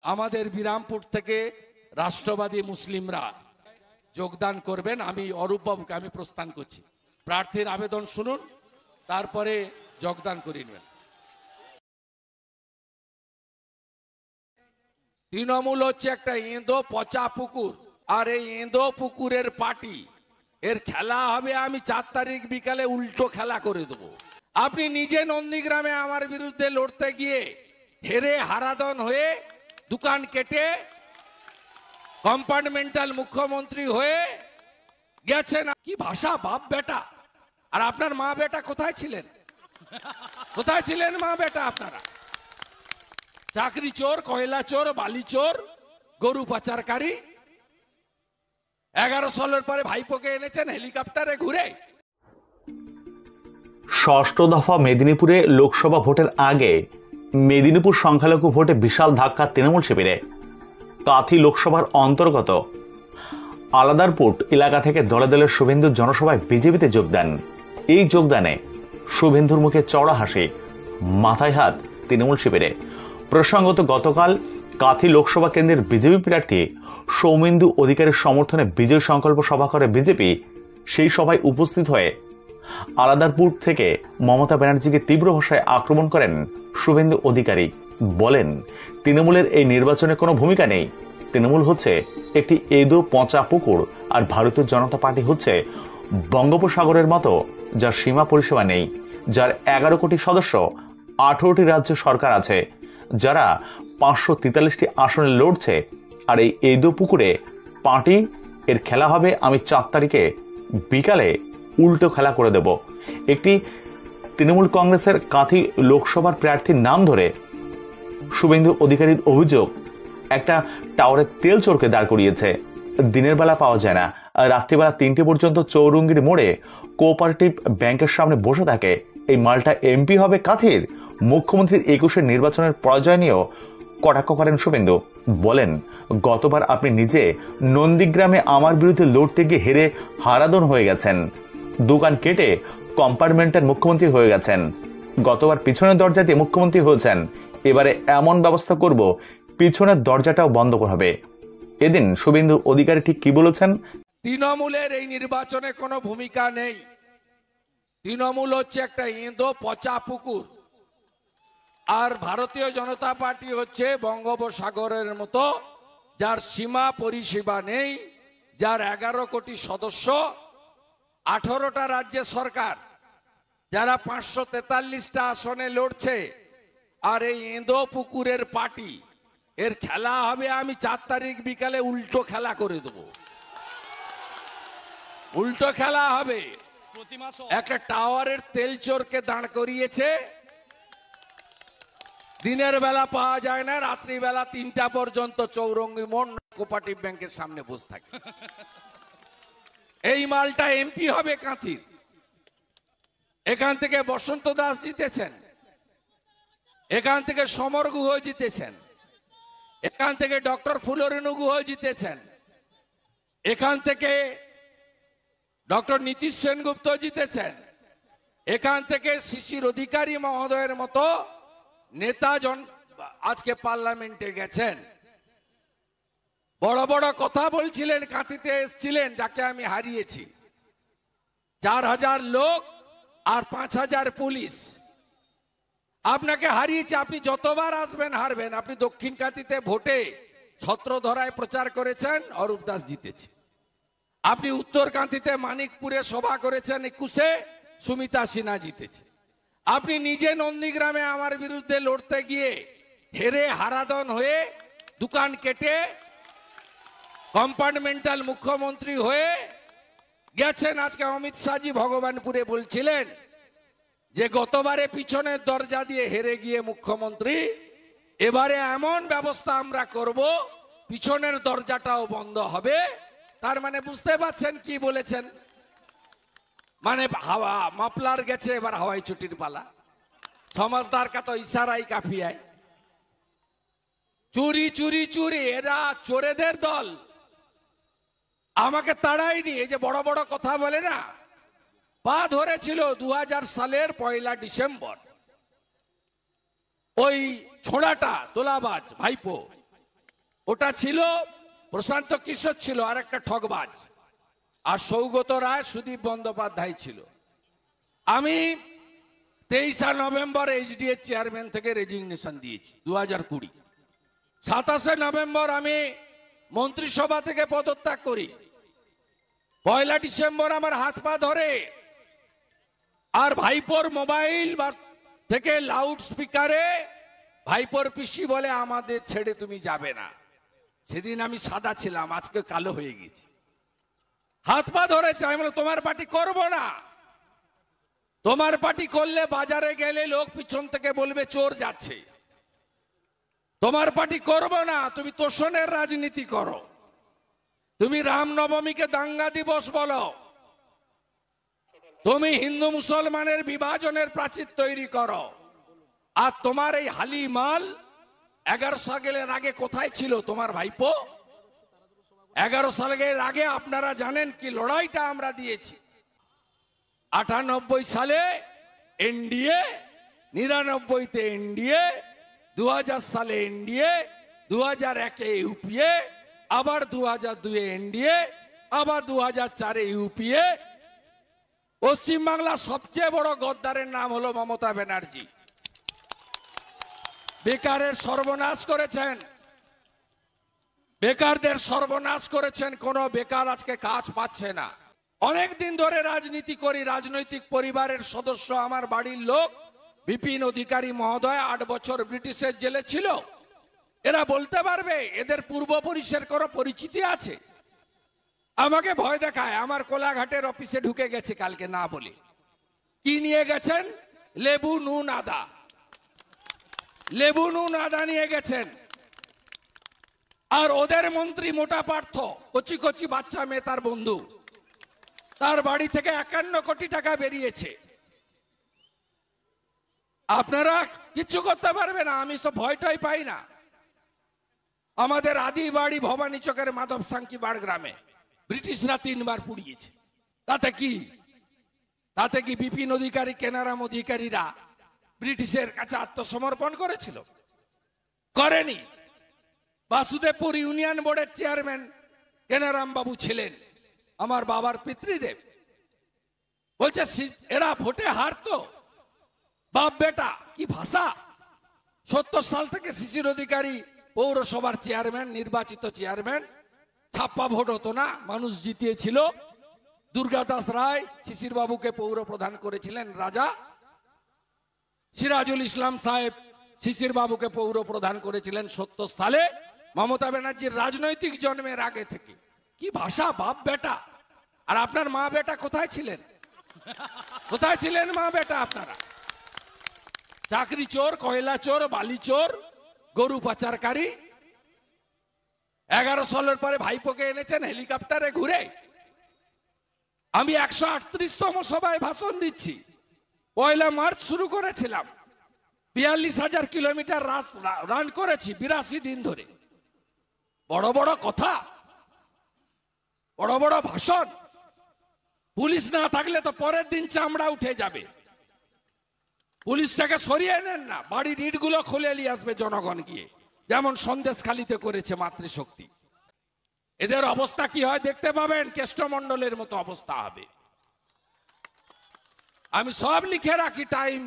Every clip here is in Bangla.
আমাদের বিরামপুর থেকে রাষ্ট্রবাদী মুসলিমরা যোগদান করবেন। আমি অরূপ বাবুকে আমি প্রস্থান করছি। প্রার্থীর আবেদন শুনুন, তারপরে যোগদান করে নেবেন। তৃণমূল হচ্ছে একটা এঁদো পচা পুকুর, আর এই এঁদো পুকুরের পার্টি, এর খেলা হবে আমি 4 তারিখ বিকালে উল্টো খেলা করে দেবো। আপনি নিজে নন্দীগ্রামে আমার বিরুদ্ধে লড়তে গিয়ে হেরে হারাদন হয়ে দোকান কেটে কম্পার্টমেন্টাল মুখ্যমন্ত্রী হয়ে গেছেন। কি ভাষা, বাপ বেটা। আর আপনার মা বেটা কোথায় ছিলেন? কোথায় ছিলেন মা বেটা আপনারা? চাকরি চোর, কয়লা চোর, বালি চোর, গরু পাচারকারী। 11 সালের পরে ভাইপোকে এনেছেন হেলিকপ্টারে ঘুরে। ষষ্ঠ দফা মেদিনীপুরে লোকসভা ভোটের আগে মেদিনীপুর সংখ্যালঘু ভোটে বিশাল ধাক্কা তৃণমূল শিবিরে। কাথি লোকসভার অন্তর্গত আলাদারপুর এলাকা থেকে দলে দলে শুভেন্দুর জনসভায় বিজেপিতে যোগ দেন। এই যোগদানে শুভেন্দুর মুখে চড়া হাসি, মাথায় হাত তৃণমূল শিবিরে। প্রসঙ্গত গতকাল কাথি লোকসভা কেন্দ্রের বিজেপি প্রার্থী সৌমেন্দু অধিকারীর সমর্থনে বিজয় সংকল্প সভা করে বিজেপি। সেই সভায় উপস্থিত হয়ে আলাদারপুর থেকে মমতা ব্যানার্জিকে তীব্র ভাষায় আক্রমণ করেন শুভেন্দু অধিকারী। বলেন, তৃণমূলের এই নির্বাচনে কোনো ভূমিকা নেই। তৃণমূল হচ্ছে একটি এদো পচা পুকুর, আর ভারতীয় জনতা পার্টি হচ্ছে বঙ্গোপসাগরের মতো, যার সীমা পরিসীমা নেই, যার 11 কোটি সদস্য, 18টি রাজ্য সরকার আছে, যারা 543টি আসনে লড়ছে। আর এই এদো পুকুরে পার্টি, এর খেলা হবে আমি 4 তারিখে বিকালে উল্টো খেলা করে দেব। একটি তৃণমূল কংগ্রেসের কাথি লোকসভার প্রার্থীর নাম ধরে শুভেন্দু অধিকারীর অভিযোগ, একটা টাওয়ারে তেল চোরকে দাঁড় করিয়েছে। দিনের বেলা পাওয়া যায় না, রাত্রিবেলা 3টে পর্যন্ত চৌরঙ্গির মোড়ে কোঅপারেটিভ ব্যাংকের সামনে বসে থাকে। এই মালটা এমপি হবে কাথির। মুখ্যমন্ত্রীর 21-এর নির্বাচনের পরাজয় নিয়েও কটাক্ষ করেন শুভেন্দু। বলেন, গতবার আপনি নিজে নন্দীগ্রামে আমার বিরুদ্ধে লড়তে গিয়ে হেরে হারাদন হয়ে গেছেন, দোকান কেটে কম্পার্টমেন্টের মুখ্যমন্ত্রী হয়ে গেছেন। গতবার পিছনের দরজা দিয়ে মুখ্যমন্ত্রী হয়েছেন, এবারে এমন ব্যবস্থা করব পিছনের দরজাটাও বন্ধ হবে। এদিন শুভেন্দু অধিকারী ঠিক কি বলেছেন? তৃণমূলের এই নির্বাচনে কোনো ভূমিকা নেই। তৃণমূল হচ্ছে একটা এঁদো পচা পুকুর, আর ভারতীয় জনতা পার্টি হচ্ছে বঙ্গোপসাগরের মতো, যার সীমা পরিসীমা নেই, যার 11 কোটি সদস্য, 18টা রাজ্যের সরকার, যারা 543টা আসনে লড়ছে। আর এই এঁদো পুকুরের পার্টি, এর খেলা হবে আমি 4 তারিখ বিকালে উল্টো খেলা করে দেব। উল্টো খেলা হবে। একটা টাওয়ারের তেল চোরকে দাঁড় করিয়েছে, দিনের বেলা পাওয়া যায় না, রাত্রিবেলা 3টা পর্যন্ত চৌরঙ্গি মোড় কোঅপারেটিভ ব্যাংকের সামনে বসে থাকে। এই মালটা এমপি হবে কাঁথির। এখান থেকে বসন্ত দাস জিতেছেন, এখান থেকে সমর গুহ জিতেছেন, এখান থেকে ডক্টর ফুলরেনু গুহ জিতেছেন, এখান থেকে ডক্টর নীতিশ সেনগুপ্ত জিতেছেন, এখান থেকে শিশির অধিকারী মহোদয়ের মতো নেতাজন আজকে পার্লামেন্টে গেছেন। বড় বড় কথা বলছিলেন, কাঁথিতে এসেছিলেন, যাকে আমি হারিয়েছি। 4000 লোক আর 5000 পুলিশ আপনাকে হারিয়েছে। আপনি যতবার আসবেন হারবেন। আপনি দক্ষিণ কাঁথিতে ভোটে ছত্রধরায় প্রচার করেছেন, অরূপ দাস জিতেছে। আপনি উত্তর কাঁথিতে মানিকপুরে সভা করেছেন 21-এ, সুমিতা সিনহা জিতেছে। আপনি নিজে নন্দীগ্রামে আমার বিরুদ্ধে লড়তে গিয়ে হেরে হারাদন হয়ে দোকান কেটে কম্পার্টমেন্টাল মুখ্যমন্ত্রী হয়ে গেছেন। আজকে অমিত শাহজি ভগবানপুরে বলছিলেন যে গতবারে পিছনের দরজা দিয়ে হেরে গিয়ে মুখ্যমন্ত্রী, এবারে এমন ব্যবস্থা আমরা করব পিছনের দরজাটাও বন্ধ হবে। তার মানে বুঝতে পারছেন কি বলেছেন? মানে হাওয়া মাপলার গেছে, এবার হাওয়াই ছুটির পালা। সমাজদার কা তো ইশারাই কাফি হয়। চুরি চুরি চুরি, এরা চোরেদের দল। আমাকে তাড়ায়নি। এই যে বড় বড় কথা বলে না, পা ধরেছিল 2000 সালের 1 ডিসেম্বর। ওই ছোড়াটা তোলাবাজ ভাইপো ওটা ছিল প্রশান্ত কিশোর ছিল আর একটা ঠকবাজ, আর সৌগত রায় সুদীপ বন্দ্যোপাধ্যায় ছিল। আমি 23 নভেম্বর এইচডিএ চেয়ারম্যান থেকে রেজিগনেশন দিয়েছি 2020। 27 নভেম্বর আমি মন্ত্রিসভা থেকে পদত্যাগ করি। 1 ডিসেম্বর আমার হাত পা ধরে আর ভাইপোর মোবাইল থেকে লাউড স্পিকারে ভাইপোর পিসি বলে আমাদের ছেড়ে তুমি যাবে না। সেদিন আমি সাদা ছিলাম, আজকে কালো হয়ে গেছি। হাত পা ধরেছে, আমি বললাম তোমার পার্টি করবো না। তোমার পার্টি করলে বাজারে গেলে লোক পিছন থেকে বলবে চোর যাচ্ছে। তোমার পার্টি করবো না, তুমি তোষণের রাজনীতি করো। তুমি রামনবমীকে দাঙ্গা দিবস বলো, তুমি হিন্দু মুসলমানের বিভাজনের প্রাচীর তৈরি করো। আর তোমার এই হালি মাল 11 সালের আগে কোথায় ছিল তোমার ভাইপো? 11 সালের আগে আপনারা জানেন কি লড়াইটা আমরা দিয়েছি। 98 সালে এনডিএ, 99-তে এনডিএ, 2000 সালে এনডিএ, 2001-এ ইউপিএ, আবার 2002-এ এনডিএ, আবার 2004-এ ইউপিএ। পশ্চিমবাংলার সবচেয়ে বড় গদ্দারের নাম হলো মমতা ব্যানার্জি। বেকারের সর্বনাশ করেছেন, বেকারদের সর্বনাশ করেছেন। কোন বেকার আজকে কাজ পাচ্ছে না। অনেক দিন ধরে রাজনীতি করি, রাজনৈতিক পরিবারের সদস্য আমার বাড়ির লোক বিপিন অধিকারী মহোদয় 8 বছর ব্রিটিশের জেলে ছিল। এরা বলতে পারবে এদের পূর্বপুরুষের কোনো পরিচিতি আছে? আমাকে ভয় দেখায়। আমার কোলাঘাটের অফিসে ঢুকে গেছে কালকে না বলে। কি নিয়ে গেছেন? লেবু নুন আদা। লেবু নুন আদা নিয়ে গেছেন। আর ওদের মন্ত্রী মোটা পার্থ, কচি কচি বাচ্চা মেয়ে তার বন্ধু, তার বাড়ি থেকে 51 কোটি টাকা বেরিয়েছে। আপনারা কিছু করতে পারবে না। আমি তো ভয়টাই পাই না। আমাদের আদি বাড়ি ভবানী চকের মাধব সাংকি বাড়গ্রামে ব্রিটিশরা 3 বার পুড়িয়েছে। তাতে কি? তাতে কি বিপিন অধিকারী, কেনারাম অধিকারীরা ব্রিটিশের কাছে আত্মসমর্পণ করেছিল? করেনি। বাসুদেবপুর ইউনিয়ন বোর্ডের চেয়ারম্যান কেনারাম বাবু ছিলেন, আমার বাবার পিতৃদেব। বলছে এরা ভোটে হারতো। বাপ বেটা কি ভাষা! 70 সাল থেকে শিশির অধিকারী পৌরসভার চেয়ারম্যান, নির্বাচিত চেয়ারম্যান। ছাপ্পা ভোট হতো না, মানুষ জিতিয়েছিল। দুর্গাদাস রায় শিশির বাবুকে পৌর প্রধান করেছিলেন রাজা। সিরাজুল ইসলাম সাহেব শিশির বাবুকে পৌর প্রধান করেছিলেন 70 সালে, মমতা ব্যানার্জির রাজনৈতিক জন্মের আগে থেকে। কি ভাষা! বাপ বেটা। আর আপনার মা বেটা কোথায় ছিলেন? কোথায় ছিলেন মা বেটা আপনারা? চাকরি চোর, কয়লা চোর, বালি চোর, গরু পাচারকারী। 11 সালের পরে ভাইপোকে এনেছেন হেলিকপ্টারে ঘুরে। আমি 138তম সভায় ভাষণ দিচ্ছি। 1 মার্চ শুরু করেছিলাম। 42,000 কিলোমিটার রান করেছি 82 দিন ধরে। বড় বড় কথা, বড় বড় ভাষণ। পুলিশ না থাকলে তো পরের দিন চামড়া উঠে যাবে। পুলিশটাকে সরিয়ে নেন না, বাড়ির ইটগুলো খুলে নিয়ে আসবে জনগণ গিয়ে, যেমন সন্দেশখালিতে করেছে মাতৃশক্তি। এদের অবস্থা কি হয় দেখতে পাবেন। কেষ্টমণ্ডলের মতো অবস্থা হবে। আমি সব লিখে রাখি টাইম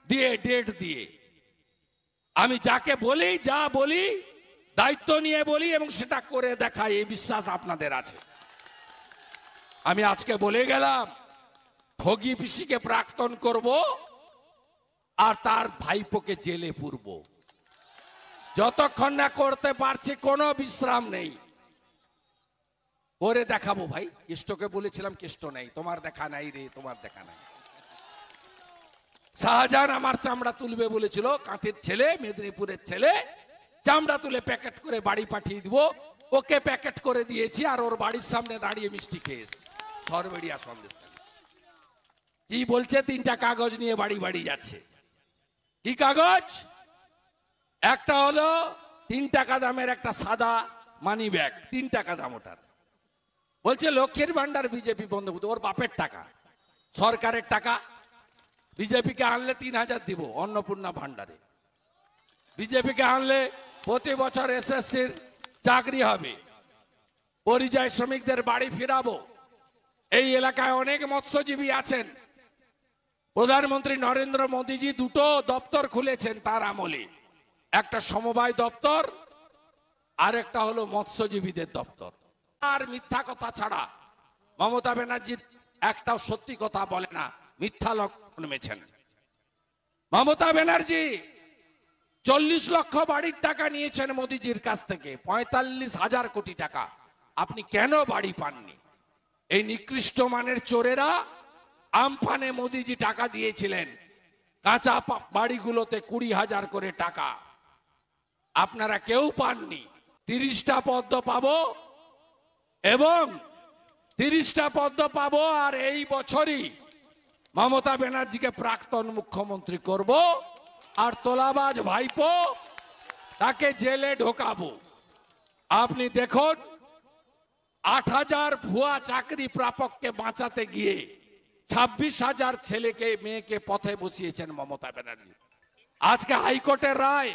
দিয়ে, ডেট দিয়ে। আমি যাকে বলি, যা বলি দায়িত্ব নিয়ে বলি এবং সেটা করে দেখাই, এই বিশ্বাস আপনাদের আছে। আমি আজকে বলে গেলাম ঠগি পিসিকে প্রাক্তন করব আর তার ভাইপোকে জেলে পুরব। যতক্ষণ না করতে পারছি কোনো বিশ্রাম নেই। করে দেখাবো ভাই। কেষ্টকে বলেছিলাম কেষ্ট নেই, তোমার দেখা নাই রে, তোমার দেখা নাই। শাহজাহান আমার চামড়া তুলবে বলেছিল, কাঁথের ছেলে, মেদিনীপুরের ছেলে। চামড়া তুলে প্যাকেট করে বাড়ি পাঠিয়ে দিব। ওকে প্যাকেট করে দিয়েছি আর ওর বাড়ির সামনে দাঁড়িয়ে মিষ্টি খেয়ে এসেছি। সরবেড়িয়া সন্দেশ কি বলছে? 3টা কাগজ নিয়ে বাড়ি বাড়ি যাচ্ছে। কি কাগজ? একটা হলো 3 টাকা দামের একটা সাদা মানি ব্যাগ, 3 টাকা দাম ওটার। বলছে লক্ষ্মীর ভান্ডার বিজেপি বন্ধ করতে। ওর বাপের টাকা, সরকারের টাকা। বিজেপিকে আনলে 3000 দিব অন্নপূর্ণা ভান্ডারে। বিজেপিকে আনলে প্রতি বছর এসএসসির চাকরি হবে, পরিযায়ী শ্রমিকদের বাড়ি ফিরাবো। এই এলাকায় অনেক মৎস্যজীবী আছেন। প্রধানমন্ত্রী নরেন্দ্র মোদীজি দুটো দপ্তর খুলেছেন তার আমলে, একটা সমবায় দপ্তর আর একটা হলো মৎস্যজীবীদের দপ্তর। আর মিথ্যা কথা ছাড়া মমতা ব্যানার্জি একটাও সত্যি কথা বলে না, মিথ্যা লক্ষণ মেছেন। মমতা ব্যানার্জি 40 লক্ষ বাড়ির টাকা নিয়েছেন মোদীজির কাছ থেকে, 45,000 কোটি টাকা। আপনি কেন বাড়ি পাননি? এই নিকৃষ্ট মানের চোরেরা আমফানে মোদীজি টাকা দিয়েছিলেন, কাঁচা বাড়িগুলোতে 20,000 করে টাকা। আপনারা কেউ পাননি। 30টা পদ্ম পাবো এবং 30টা পদ্ম পাবো, আর এই বছরই মমতা ব্যানার্জিকে প্রাক্তন মুখ্যমন্ত্রী করব, আর তোলাবাজ ভাইপো তাকে জেলে ঢোকাবো। আপনি দেখুন, 8,000 ভুয়া চাকরি প্রাপককে বাঁচাতে গিয়ে 26,000 ছেলেকে মেয়েকে পথে বসিয়েছেন মমতা ব্যানার্জি। আজকে হাইকোর্টের রায়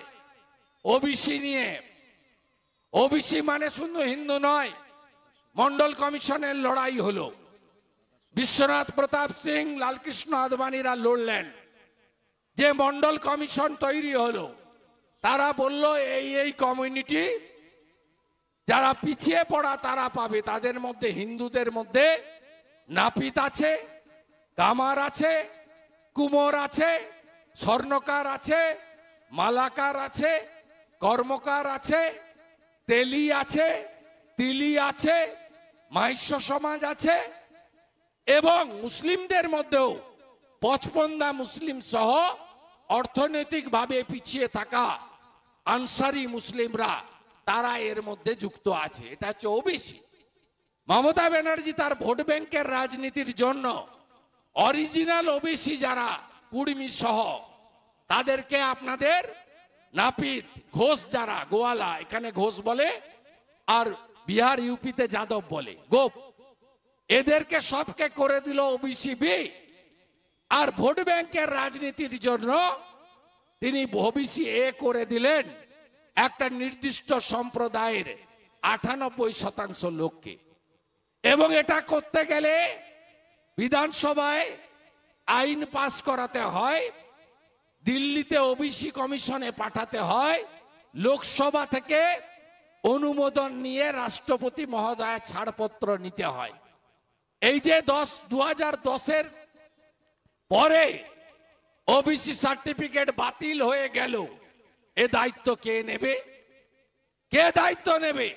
ওবিসি নিয়ে, ওবিসি মানে শুধু হিন্দু নয়, মন্ডল কমিশনের লড়াই হলো। বিশ্বনাথ প্রতাপ সিং, লালকৃষ্ণ আদবানীরা লড়লেন যে মন্ডল কমিশন তৈরি হলো। তারা বলল এই কমিউনিটি যারা পিছিয়ে পড়া তারা পাবে। তাদের মধ্যে হিন্দুদের মধ্যে নাপিত আছে, কামার আছে, কুমোর আছে, স্বর্ণকার আছে, মালাকার আছে, কর্মকার আছে, তেলি আছে, তিলি আছে, মাহিষ্য সমাজ আছে, এবং মুসলিমদের মধ্যেও 55 মুসলিম সহ অর্থনৈতিকভাবে পিছিয়ে থাকা আনসারি মুসলিমরা, তারা এর মধ্যে যুক্ত আছে। এটা হচ্ছে ওবিসি। মমতা ব্যানার্জি তার ভোট ব্যাংকের রাজনীতির জন্য অরিজিনাল ওবিসি যারা কুর্মী সহ তাদেরকে আপনাদের নাপিত, ঘোষ যারা গোয়ালা, এখানে ঘোষ বলে, আর বিহার ইউপিতে যাদব বলে গোপ, এদেরকে সবকে করে দিল ওবিসি বি। আর ভোট ব্যাংকের রাজনীতির জন্য তিনি ওবিসি এ করে দিলেন একটা নির্দিষ্ট সম্প্রদায়ের 98% লোককে। এবং এটা করতে গেলে বিধানসভায় আইন পাস করাতে হয়, দিল্লিতে ওবিসি কমিশনে পাঠাতে হয়, লোকসভা থেকে অনুমোদন নিয়ে রাষ্ট্রপতি মহোদয়ের ছাড়পত্র নিতে হয়। এই যে 2010-এর পরে ওবিসি সার্টিফিকেট বাতিল হয়ে গেল, এ দায়িত্ব কে নেবে? কে দায়িত্ব নেবে?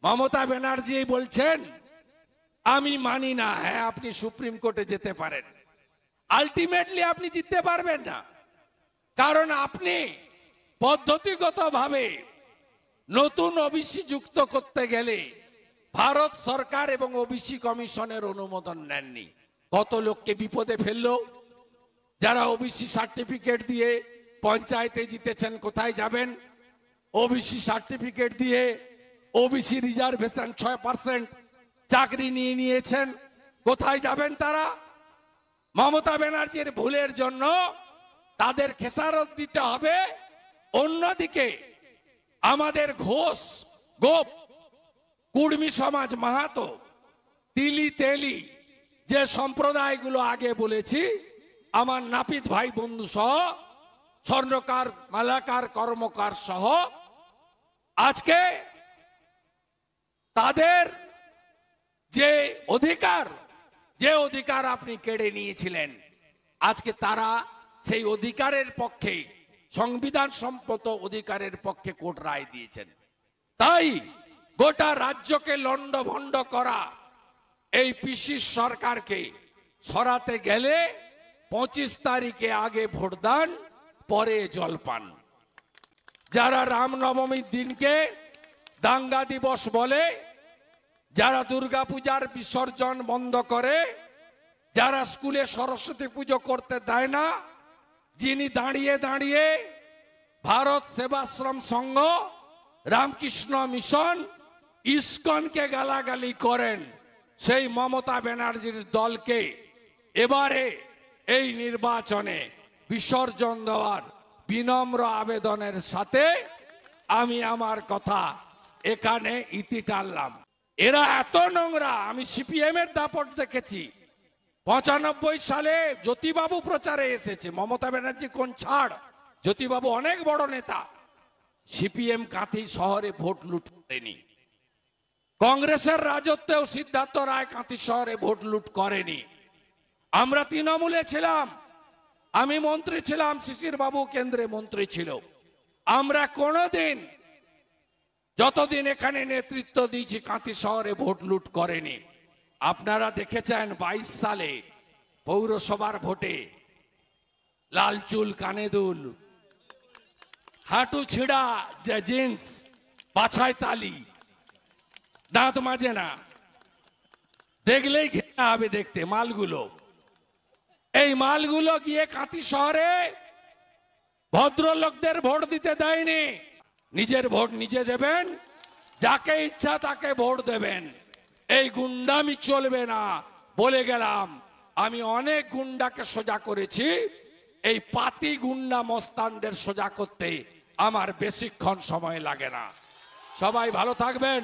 মমতা ব্যানার্জি বলছেন আমি মানি না। হ্যাঁ, আপনি সুপ্রিম কোর্টে যেতে পারেন, আলটিমেটলি আপনি জিততে পারবেন না, কারণ আপনি পদ্ধতিগতভাবে নতুন ওবিসি যুক্ত করতে গেলে ভারত সরকার এবং ওবিসি কমিশনের অনুমোদন নেননি। কত লোককে বিপদে ফেললো। যারা ওবিসি সার্টিফিকেট দিয়ে পঞ্চায়েতে জিতেছেন, কোথায় যাবেন? ওবিসি সার্টিফিকেট দিয়ে ওবিসি রিজার্ভেশন 6% চাকরি নিয়ে নিয়েছেন, কোথায় যাবেন তারা? মমতা ব্যানার্জির ভুলের জন্য তাদের খেসারত দিতে হবে। অন্যদিকে আমাদের ঘোষ, গোপ, কুর্মী সমাজ, মাহাতো, তিলি, তেলি যে সম্প্রদায়গুলো আগে বলেছি, আমার নাপিত ভাই বন্ধু সহ, স্বর্ণকার, মালাকার, কর্মকার সহ, আজকে তাদের যে অধিকার আপনি কেড়ে নিয়েছিলেন, আজকে তারা সেই অধিকারের পক্ষে, সংবিধান সম্মত অধিকারের পক্ষে কোর্ট রায় দিয়েছেন। তাই গোটা রাজ্যকে লন্ডভন্ড করা এই পিসির সরকারকে সরাতে গেলে 25 তারিখে আগে ভোটদান, পরে জলপান। যারা রামনবমীর দিনকে দাঙ্গা দিবস বলে, যারা দুর্গাপূজার বিসর্জন বন্ধ করে, যারা স্কুলে সরস্বতী পুজো করতে দেয় না, যিনি দাঁড়িয়ে দাঁড়িয়ে ভারত সেবাশ্রম সংঘ, রামকৃষ্ণ মিশন, ইসকনকে গালাগালি করেন, সেই মমতা ব্যানার্জির দলকে এবারে এই নির্বাচনে বিসর্জন দেওয়ার বিনম্র আবেদনের সাথে আমি আমার কথা এখানে ইতি টানলাম। এরা এত নোংরা, আমি সিপিএম এর দাপট দেখেছি। 95 সালে জ্যোতিবাবু প্রচারে এসেছে, মমতা ব্যানার্জি কোন ছাড়, জ্যোতিবাবু অনেক বড় নেতা। সিপিএম কাঁথি শহরে ভোট লুট করেনি। কংগ্রেসের রাজত্বেও সিদ্ধার্থ রায় কাঁথি শহরে ভোট লুট করেনি। আমরা তৃণমূলে ছিলাম, আমি মন্ত্রী ছিলাম, শিশির বাবু কেন্দ্রে মন্ত্রী ছিল। আমরা কোনোদিন, যতদিন এখানে নেতৃত্ব দিয়েছি, কাঁথি শহরে ভোট লুট করেনি। আপনারা দেখেছেন 22 সালে পৌরসভার ভোটে লাল চুল, কানে দুল, হাঁটু ছিঁড়া যে জিন্স, পাছায় তালি, দাঁত মাজে না, দেখলেই ঘৃণা হবে দেখতে মালগুলো। এই মালগুলো গিয়ে কাঁথি শহরে ভদ্রলোকদের ভোট দিতে দেয়নি। নিজের ভোট নিজে দেবেন, যাকে ইচ্ছা তাকে ভোট দেবেন। এই গুন্ডামি চলবে না, বলে গেলাম। আমি অনেক গুন্ডাকে সোজা করেছি, এই পাতি গুন্ডা মস্তানদের সোজা করতে আমার বেশিক্ষণ সময় লাগে না। সবাই ভালো থাকবেন।